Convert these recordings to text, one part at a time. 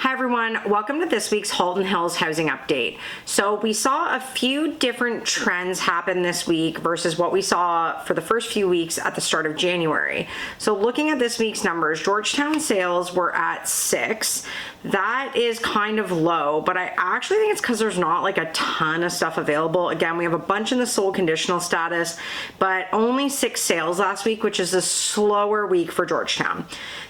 Hi everyone, welcome to this week's Halton Hills housing update. So we saw a few different trends happen this week versus what we saw for the first few weeks at the start of January. So looking at this week's numbers, Georgetown sales were at 6. That is kind of low, but I actually think it's because there's not like a ton of stuff available. Again, we have a bunch in the sold conditional status, but only 6 sales last week, which is a slower week for Georgetown.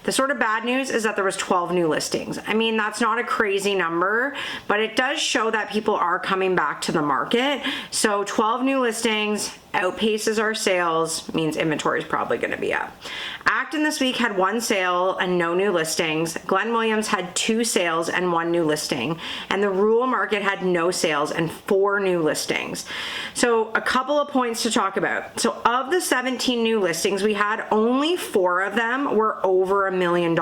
The sort of bad news is that there was 12 new listings. I mean, that's not a crazy number, but it does show that people are coming back to the market. So 12 new listings outpaces our sales, means inventory is probably going to be up. Acton this week had 1 sale and no new listings. Glen Williams had 2 sales and 1 new listing. And the rural market had no sales and 4 new listings. So a couple of points to talk about. So of the 17 new listings we had, only 4 of them were over $1 million.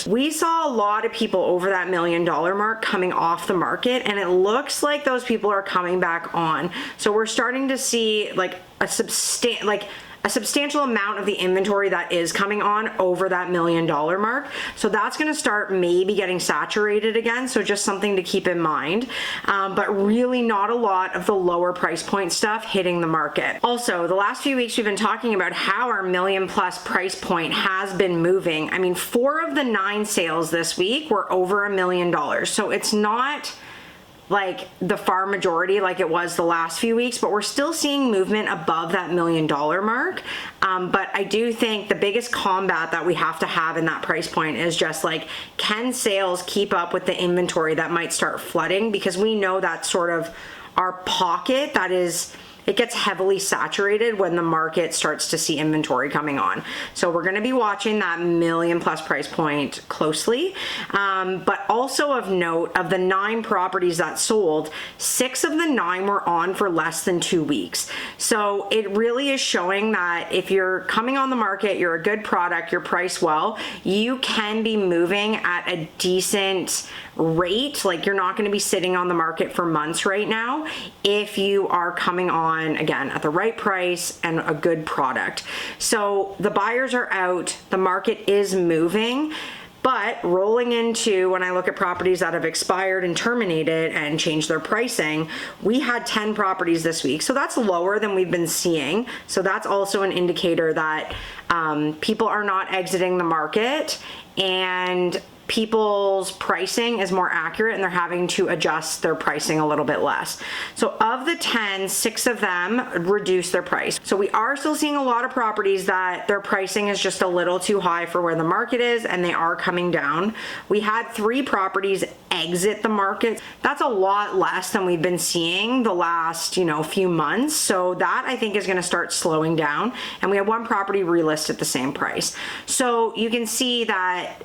We saw a lot of people over that $1 million mark coming off the market, and it looks like those people are coming back on. So we're starting to see like a substantial amount of the inventory that is coming on over that $1 million mark. So that's going to start maybe getting saturated again. So just something to keep in mind, but really not a lot of the lower price point stuff hitting the market. Also, the last few weeks we've been talking about how our $1 million+ price point has been moving. I mean, 4 of the 9 sales this week were over $1 million. So it's not like the far majority like it was the last few weeks, but we're still seeing movement above that $1 million mark. But I do think the biggest combat that we have to have in that price point is just like, can sales keep up with the inventory that might start flooding? Because we know that's sort of our pocket that is, it gets heavily saturated when the market starts to see inventory coming on. So we're going to be watching that $1 million+ price point closely. But also of note, of the 9 properties that sold, 6 of the 9 were on for less than 2 weeks. So it really is showing that if you're coming on the market, you're a good product, you're priced well, you can be moving at a decent rate. Like, you're not going to be sitting on the market for months right now if you are coming on again at the right price and a good product. So the buyers are out, the market is moving. But rolling into, when I look at properties that have expired and terminated and changed their pricing, we had 10 properties this week. So that's lower than we've been seeing. So that's also an indicator that people are not exiting the market, and people's pricing is more accurate and they're having to adjust their pricing a little bit less. So of the 10, 6 of them reduced their price. So we are still seeing a lot of properties that their pricing is just a little too high for where the market is, and they are coming down. We had 3 properties exit the market. That's a lot less than we've been seeing the last, few months. So that I think is going to start slowing down. And we had 1 property relist at the same price. So you can see that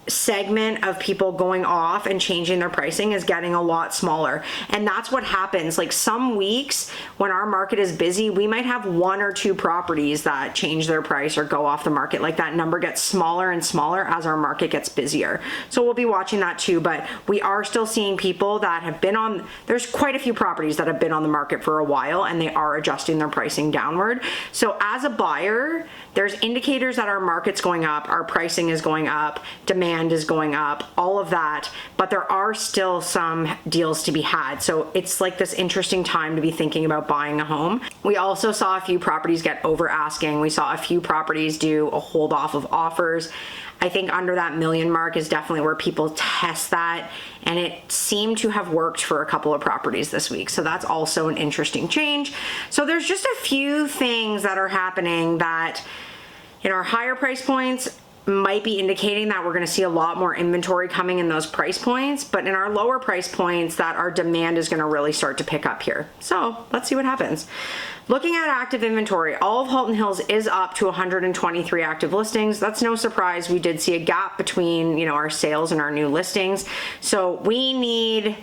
segment of people going off and changing their pricing is getting a lot smaller. And that's what happens. Like, some weeks when our market is busy, we might have 1 or 2 properties that change their price or go off the market. Like, that number gets smaller and smaller as our market gets busier. So we'll be watching that too, but we are still seeing people that have been on, there's quite a few properties that have been on the market for a while, and they are adjusting their pricing downward. So as a buyer, there's indicators that our market's going up, our pricing is going up, demand is going up, all of that, but there are still some deals to be had. So it's like this interesting time to be thinking about buying a home. We also saw a few properties get over asking. We saw a few properties do a hold off of offers. I think under that $1 million mark is definitely where people test that, and it seemed to have worked for a couple of properties this week. So that's also an interesting change. So there's just a few things that are happening that in our higher price points might be indicating that we're going to see a lot more inventory coming in those price points, but in our lower price points that our demand is going to really start to pick up here. So let's see what happens. Looking at active inventory, all of Halton Hills is up to 123 active listings. That's no surprise. We did see a gap between, our sales and our new listings. So we need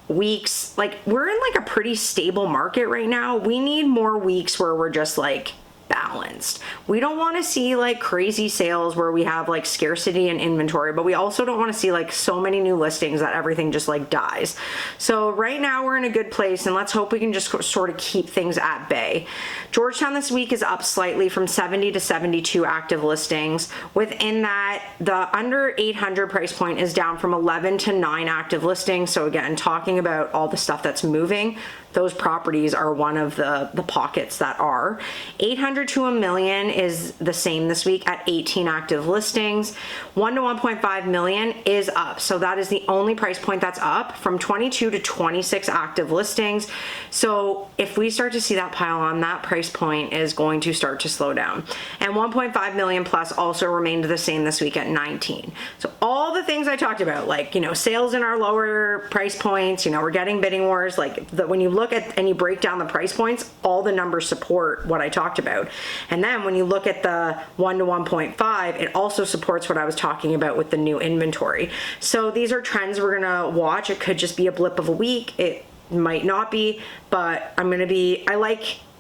weeks, like, we're in like a pretty stable market right now. We need more weeks where we're just like balanced. We don't want to see like crazy sales where we have like scarcity in inventory, but we also don't want to see like so many new listings that everything just like dies. So right now we're in a good place, and let's hope we can just sort of keep things at bay. Georgetown this week is up slightly from 70 to 72 active listings. Within that, the under 800 price point is down from 11 to 9 active listings. So again, talking about all the stuff that's moving, those properties are one of the pockets that are. 800 to $1 million is the same this week at 18 active listings. 1 to 1.5 million is up. So that is the only price point that's up from 22 to 26 active listings. So if we start to see that pile on, that price point is going to start to slow down. And 1.5 million plus also remained the same this week at 19. So all the things I talked about, like, sales in our lower price points, we're getting bidding wars, like when you look at and you break down the price points, all the numbers support what I talked about. And then when you look at the 1 to 1.5, it also supports what I was talking about with the new inventory. So these are trends we're gonna watch. It could just be a blip of a week. It might not be, but I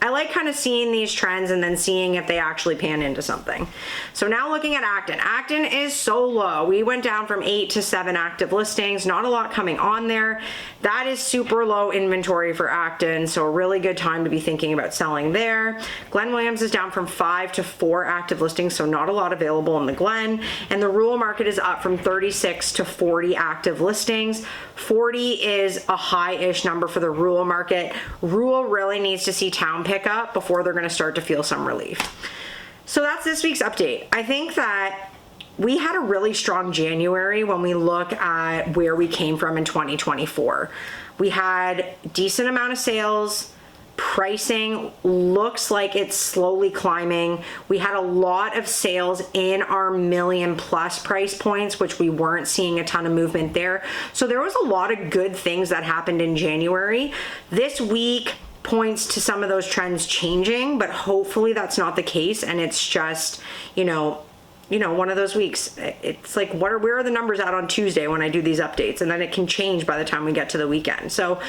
like kind of seeing these trends and then seeing if they actually pan into something. So now looking at Acton. Acton is so low. We went down from 8 to 7 active listings. Not a lot coming on there. That is super low inventory for Acton, so a really good time to be thinking about selling there. Glen Williams is down from 5 to 4 active listings, so not a lot available in the Glen. And the rural market is up from 36 to 40 active listings. 40 is a high-ish number for the rural market. Rural really needs to see town pick up before they're going to start to feel some relief. So that's this week's update. I think that we had a really strong January when we look at where we came from in 2024. We had decent amount of sales. Pricing looks like it's slowly climbing. We had a lot of sales in our million plus price points, which we weren't seeing a ton of movement there. So there was a lot of good things that happened in January. This week points to some of those trends changing, but hopefully that's not the case, and it's just, one of those weeks. It's like, where are the numbers at on Tuesday when I do these updates? And then it can change by the time we get to the weekend. So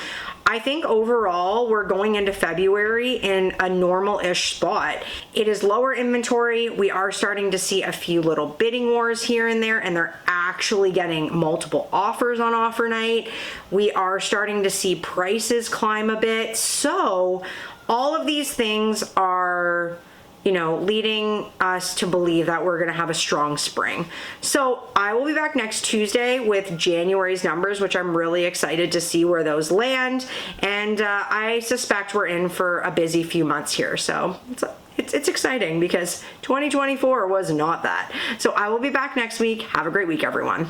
I think overall we're going into February in a normal-ish spot. It is lower inventory. We are starting to see a few little bidding wars here and there, and they're actually getting multiple offers on offer night. We are starting to see prices climb a bit. So all of these things are leading us to believe that we're going to have a strong spring. So I will be back next Tuesday with January's numbers, which I'm really excited to see where those land. And I suspect we're in for a busy few months here. So it's exciting because 2024 was not that. So I will be back next week. Have a great week, everyone.